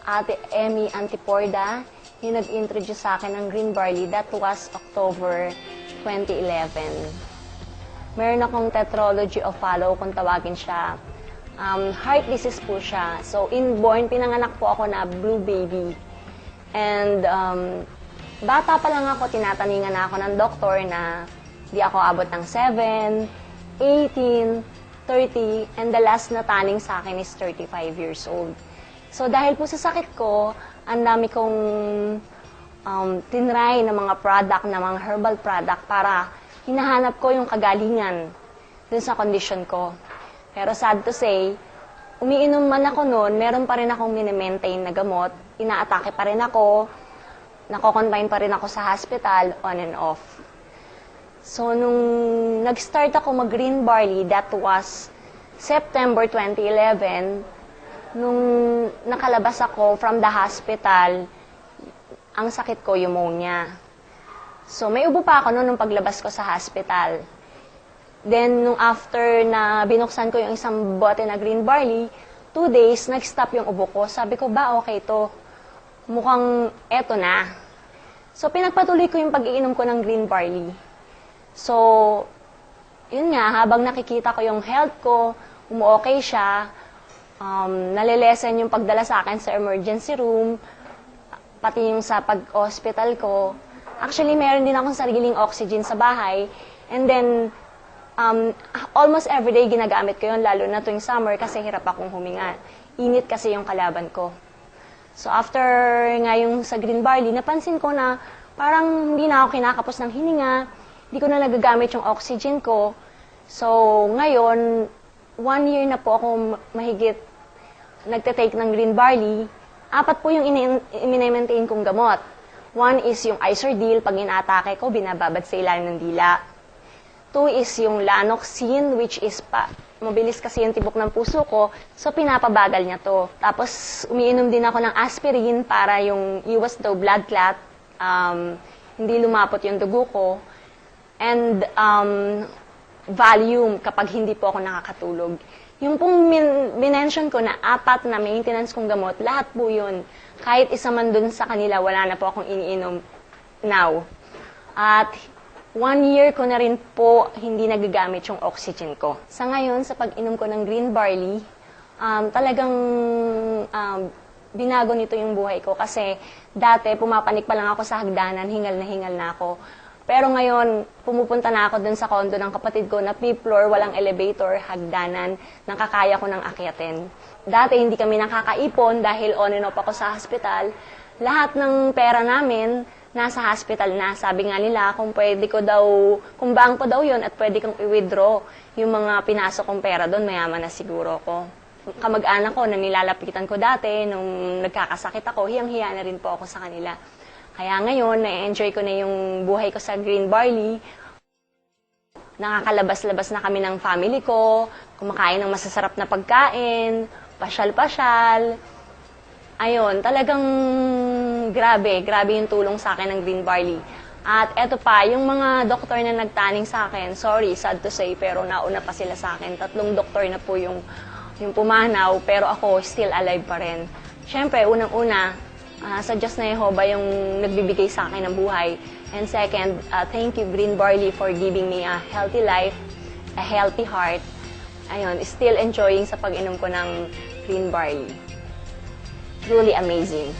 Ate Emmy Antiporda, yung nag-introduce sa akin ng green barley. That was October 2011. Meron akong tetralogy of Fallot, kung tawagin siya. Heart disease po siya. So, inborn, pinanganak po ako na blue baby. And bata pa lang ako, tinataningan na ako ng doktor na di ako abot ng 7, 18, 30, and the last na taning sa akin is 35 years old. So, dahil po sa sakit ko, ang dami kong tinry na mga product, na mga herbal product para hinahanap ko yung kagalingan dun sa condition ko. Pero sad to say, umiinom man ako noon, meron pa rin akong mini-maintain na gamot, inaatake pa rin ako, nako-confine pa rin ako sa hospital, on and off. So, nung nag-start ako mag-green barley, that was September 2011, nung nakalabas ako from the hospital, ang sakit ko, pneumonia. So, may ubo pa ako noon nung paglabas ko sa hospital. Then, nung after na binuksan ko yung isang bote na green barley, 2 days, nag-stop yung ubo ko. Sabi ko, okay to. Mukhang eto na. So, pinagpatuloy ko yung pag-iinom ko ng green barley. So, yun nga, habang nakikita ko yung health ko, umu-okay siya, nalilesen yung pagdala sa akin sa emergency room, pati yung sa pag-hospital ko. Actually, meron din akong sariling oxygen sa bahay. And then, almost everyday ginagamit ko yun, lalo na tuwing summer kasi hirap akong huminga. Init kasi yung kalaban ko. So, after nga yung sa green barley, napansin ko na parang hindi na ako kinakapos ng hininga, hindi ko na nagagamit yung oxygen ko. So, ngayon, 1 year na po ako mahigit nagte-take ng green barley. 4 po yung ini-maintain kong gamot. 1 is yung Isordil, pag inaatake ko, binababad sa ilalim ng dila. 2 is yung Lanoxin, which is mabilis kasi yung tibok ng puso ko, so pinapabagal niya to. Tapos, umiinom din ako ng aspirin para yung iwas daw blood clot, hindi lumapot yung dugo ko. And Valium kapag hindi po ako nakakatulog. Yung pong minention ko na 4 na maintenance kong gamot, lahat po yun. Kahit isa man dun sa kanila, wala na po akong iniinom now. At 1 year ko na rin po hindi nagagamit yung oxygen ko. Sa ngayon, sa pag-inom ko ng green barley, talagang binago nito yung buhay ko. Kasi dati, pumapanik pa lang ako sa hagdanan, hingal na ako. Pero ngayon, pumupunta na ako dun sa condo ng kapatid ko na 5th floor, walang elevator, hagdanan, nakakaya ko ng akyatin. Dati hindi kami nakakaipon dahil on and off ako sa hospital. Lahat ng pera namin nasa hospital na. Sabi nga nila kung kung bangko daw yun at pwede kong i-withdraw yung mga pinasok kong pera doon, mayaman na siguro ko. Kamag-anak ko na nilalapitan ko dati, nung nagkakasakit ako, hiyang-hiya na rin po ako sa kanila. Kaya ngayon, na-enjoy ko na yung buhay ko sa green barley. Nakakalabas-labas na kami ng family ko, kumakain ng masasarap na pagkain, pasyal-pasyal. Ayun, talagang grabe yung tulong sa akin ng green barley. At eto pa, yung mga doktor na nagtaning sa akin, sorry, sad to say, pero nauna pa sila sa akin. 3 doktor na po yung pumanaw, pero ako still alive pa rin. Siyempre, unang-una, sa Diyos na Jehovah yung nagbibigay sa akin ng buhay. And second, thank you Green Barley for giving me a healthy life, a healthy heart. Ayun, still enjoying sa pag-inom ko ng Green Barley. Truly amazing.